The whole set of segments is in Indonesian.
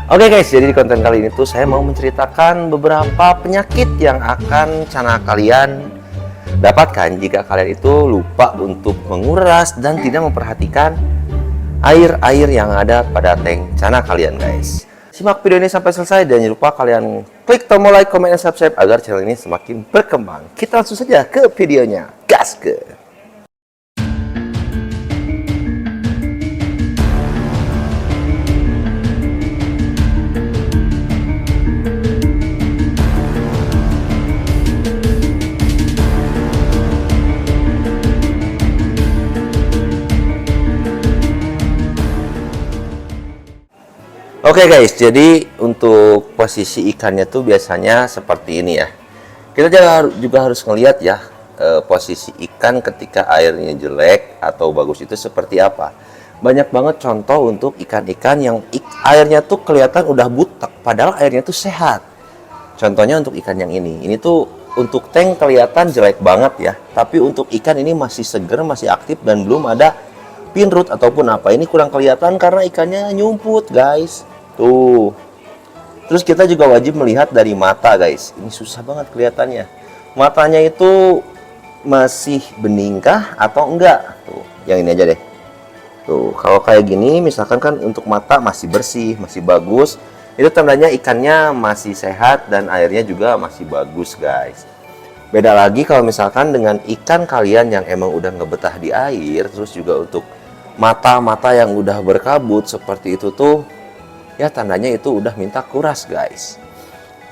Oke guys, jadi di konten kali ini tuh saya mau menceritakan beberapa penyakit yang akan cana kalian dapatkan jika kalian itu lupa untuk menguras dan tidak memperhatikan air-air yang ada pada tank cana kalian guys. Simak video ini sampai selesai dan jangan lupa kalian klik tombol like, comment, dan subscribe agar channel ini semakin berkembang. Kita langsung saja ke videonya, gas ke! Oke guys, jadi untuk posisi ikannya tuh biasanya seperti ini ya. Kita juga harus ngelihat ya, posisi ikan ketika airnya jelek atau bagus itu seperti apa. Banyak banget contoh untuk ikan-ikan yang airnya tuh kelihatan udah butek, padahal airnya tuh sehat. Contohnya untuk ikan yang ini tuh untuk tank kelihatan jelek banget ya. Tapi untuk ikan ini masih seger, masih aktif dan belum ada pinrut ataupun apa. Ini kurang kelihatan karena ikannya nyumput guys. Tuh. Terus kita juga wajib melihat dari mata guys. Ini susah banget kelihatannya. Matanya itu masih beningkah atau enggak? Tuh, yang ini aja deh. Tuh, kalau kayak gini misalkan kan untuk mata masih bersih, masih bagus. Itu tandanya ikannya masih sehat dan airnya juga masih bagus guys. Beda lagi kalau misalkan dengan ikan kalian yang emang udah ngebetah di air, terus juga untuk mata-mata yang udah berkabut seperti itu tuh, ya tandanya itu udah minta kuras guys.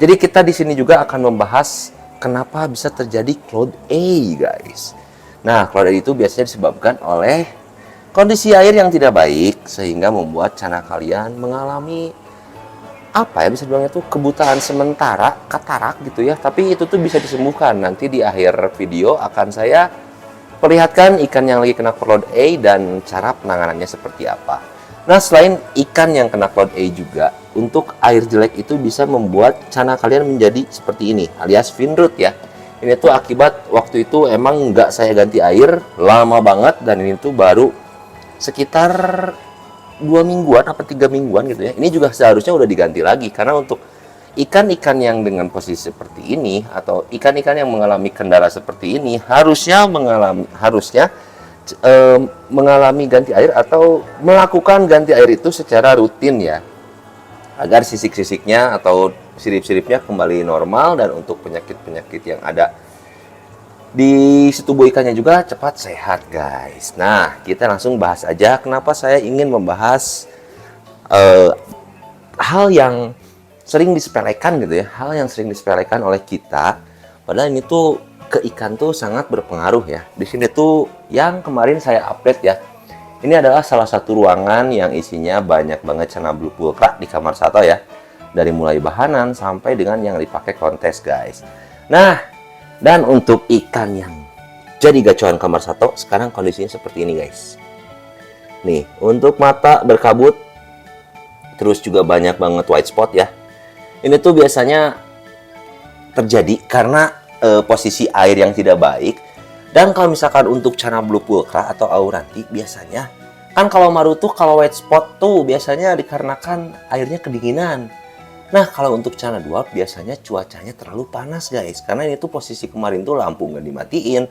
Jadi kita di sini juga akan membahas kenapa bisa terjadi cloud A guys. Nah, cloud A itu biasanya disebabkan oleh kondisi air yang tidak baik sehingga membuat cana kalian mengalami apa ya, bisa dibilang itu kebutaan sementara, katarak gitu ya. Tapi itu tuh bisa disembuhkan. Nanti di akhir video akan saya perlihatkan ikan yang lagi kena cloud A dan cara penanganannya seperti apa. Nah, selain ikan yang kena cloud A juga, untuk air jelek itu bisa membuat cana kalian menjadi seperti ini, alias finrut ya. Ini tuh akibat waktu itu emang nggak saya ganti air lama banget, dan ini tuh baru sekitar 2 mingguan apa 3 mingguan gitu ya. Ini juga seharusnya udah diganti lagi, karena untuk ikan-ikan yang dengan posisi seperti ini, atau ikan-ikan yang mengalami kendala seperti ini, harusnya mengalami ganti air atau melakukan ganti air itu secara rutin ya, agar sisik-sisiknya atau sirip-siripnya kembali normal dan untuk penyakit-penyakit yang ada di tubuh ikannya juga cepat sehat guys. Nah, kita langsung bahas aja kenapa saya ingin membahas hal yang sering disepelekan gitu ya, hal yang sering disepelekan oleh kita, padahal ini tuh ke ikan tuh sangat berpengaruh ya. Di sini tuh yang kemarin saya update ya. Ini adalah salah satu ruangan yang isinya banyak banget cana blue pulkra di kamar Sato ya. Dari mulai bahanan sampai dengan yang dipakai kontes guys. Nah, dan untuk ikan yang jadi gacuan kamar Sato sekarang kondisinya seperti ini guys. Nih, untuk mata berkabut, terus juga banyak banget white spot ya. Ini tuh biasanya terjadi karena posisi air yang tidak baik. Dan kalau misalkan untuk cana blue pulkra atau auranti, biasanya kan kalau maru tuh, kalau white spot tuh biasanya dikarenakan airnya kedinginan. Nah, kalau untuk cana dwarf biasanya cuacanya terlalu panas guys, karena ini tuh posisi kemarin tuh lampu nggak dimatiin.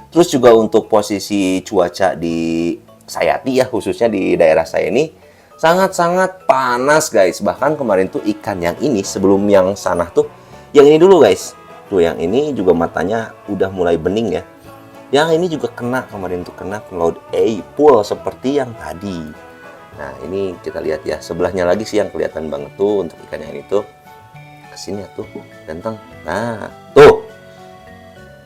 Terus juga untuk posisi cuaca di Sayati ya, khususnya di daerah saya ini sangat-sangat panas guys. Bahkan kemarin tuh ikan yang ini sebelum yang sana tuh, yang ini dulu guys. Tuh yang ini juga matanya udah mulai bening ya. Yang ini juga kena kemarin tuh, kena cloud A full seperti yang tadi. Nah, ini kita lihat ya, sebelahnya lagi sih yang kelihatan banget tuh untuk ikan yang ini tuh. Kesini ya tuh, ganteng. Nah, tuh.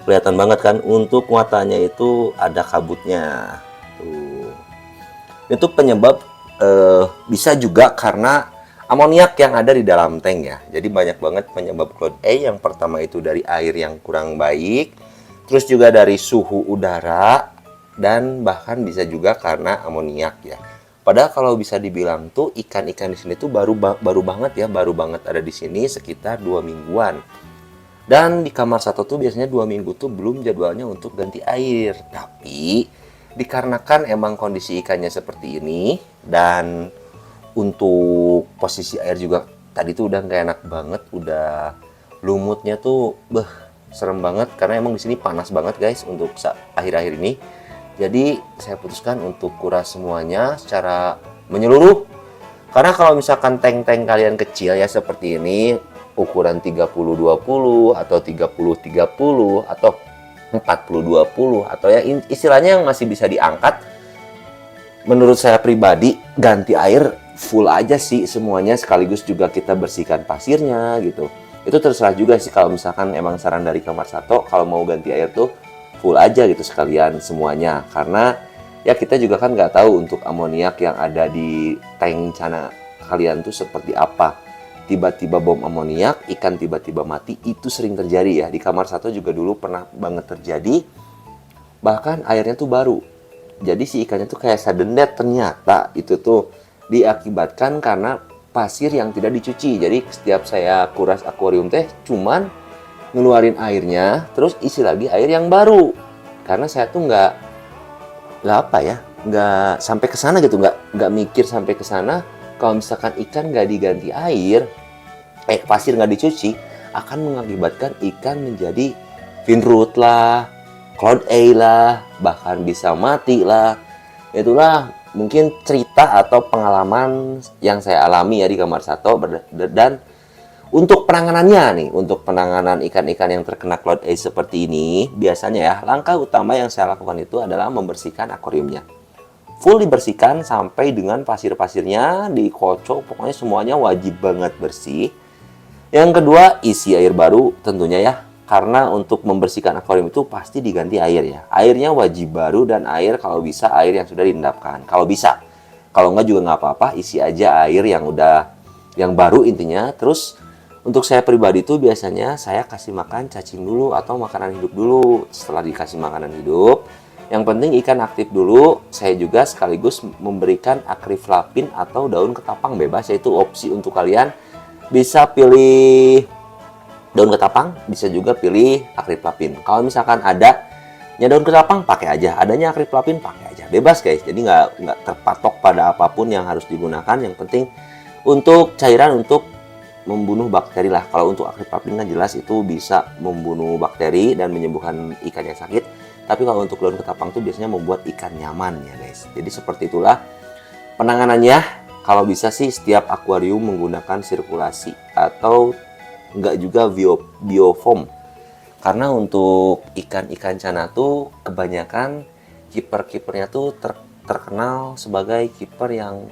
Kelihatan banget kan untuk matanya itu ada kabutnya. Tuh. Itu penyebab bisa juga karena amoniak yang ada di dalam tank ya. Jadi banyak banget penyebab cloud A. Yang pertama itu dari air yang kurang baik, terus juga dari suhu udara, dan bahkan bisa juga karena amoniak ya. Padahal kalau bisa dibilang tuh ikan-ikan di sini tuh baru banget ya, baru banget ada di sini sekitar 2 mingguan. Dan di kamar Sato tuh biasanya 2 minggu tuh belum jadwalnya untuk ganti air. Tapi dikarenakan emang kondisi ikannya seperti ini dan Untuk posisi air juga tadi tuh udah nggak enak banget, udah lumutnya tuh serem banget karena emang di sini panas banget guys untuk akhir-akhir ini. Jadi saya putuskan untuk kuras semuanya secara menyeluruh. Karena kalau misalkan tank-tank kalian kecil ya seperti ini, ukuran 30-20 atau 30-30 atau 40-20 atau ya istilahnya yang masih bisa diangkat, menurut saya pribadi ganti air full aja sih semuanya, sekaligus juga kita bersihkan pasirnya gitu. Itu terserah juga sih, kalau misalkan emang saran dari Kamar Sato kalau mau ganti air tuh full aja gitu sekalian semuanya. Karena ya kita juga kan nggak tahu untuk amoniak yang ada di tank cana kalian tuh seperti apa. Tiba-tiba bom amoniak, ikan tiba-tiba mati, itu sering terjadi ya. Di Kamar Sato juga dulu pernah banget terjadi, bahkan airnya tuh baru. Jadi si ikannya tuh kayak sudden death, ternyata itu tuh diakibatkan karena pasir yang tidak dicuci. Jadi setiap saya kuras akuarium teh cuman ngeluarin airnya, terus isi lagi air yang baru. Karena saya tuh nggak sampai ke sana gitu, nggak mikir sampai ke sana. Kalau misalkan ikan nggak diganti air, pasir nggak dicuci, akan mengakibatkan ikan menjadi fin rot lah, cloud A lah, bahkan bisa mati lah. Itulah mungkin cerita atau pengalaman yang saya alami ya di Kamar Sato. Dan untuk penanganannya nih, untuk penanganan ikan-ikan yang terkena cloud A seperti ini, biasanya ya langkah utama yang saya lakukan itu adalah membersihkan akuariumnya. Full dibersihkan sampai dengan pasir-pasirnya dikocok, pokoknya semuanya wajib banget bersih. Yang kedua, isi air baru tentunya ya. Karena untuk membersihkan akuarium itu pasti diganti air ya. Airnya wajib baru dan air kalau bisa air yang sudah diendapkan. Kalau bisa. Kalau enggak juga nggak apa-apa, isi aja air yang baru intinya. Terus untuk saya pribadi tuh biasanya saya kasih makan cacing dulu atau makanan hidup dulu. Setelah dikasih makanan hidup, yang penting ikan aktif dulu. Saya juga sekaligus memberikan akriflapin atau daun ketapang bebas, yaitu opsi untuk kalian. Bisa pilih daun ketapang, bisa juga pilih akriflapin. Kalau misalkan adanya daun ketapang, pakai aja. Adanya akriflapin, pakai aja. Bebas guys, jadi nggak terpatok pada apapun yang harus digunakan. Yang penting untuk cairan untuk membunuh bakteri lah. Kalau untuk akriflapin kan jelas itu bisa membunuh bakteri dan menyembuhkan ikan yang sakit. Tapi kalau untuk daun ketapang tuh biasanya membuat ikan nyaman ya guys. Jadi seperti itulah penanganannya. Kalau bisa sih setiap akuarium menggunakan sirkulasi atau enggak juga biofoam. Karena untuk ikan-ikan cana tuh kebanyakan kiper-kipernya tuh terkenal sebagai kiper yang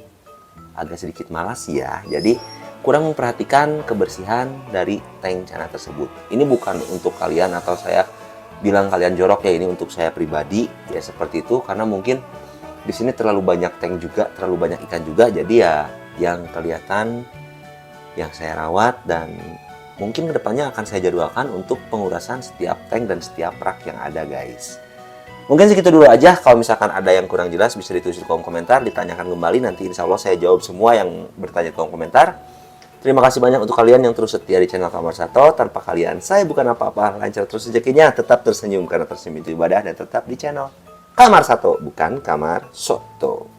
agak sedikit malas ya. Jadi kurang memperhatikan kebersihan dari tank cana tersebut. Ini bukan untuk kalian atau saya bilang kalian jorok ya, ini untuk saya pribadi ya seperti itu. Karena mungkin di sini terlalu banyak tank juga, terlalu banyak ikan juga. Jadi ya yang kelihatan yang saya rawat, dan mungkin kedepannya akan saya jadwalkan untuk pengurasan setiap tank dan setiap rak yang ada guys. Mungkin segitu dulu aja. Kalau misalkan ada yang kurang jelas bisa ditulis di kolom komentar, ditanyakan kembali. Nanti insya Allah saya jawab semua yang bertanya di kolom komentar. Terima kasih banyak untuk kalian yang terus setia di channel Kamar Sato. Tanpa kalian saya bukan apa-apa. Lancar terus rezekinya, tetap tersenyum karena tersenyum itu ibadah, dan tetap di channel Kamar Sato, bukan Kamar Soto.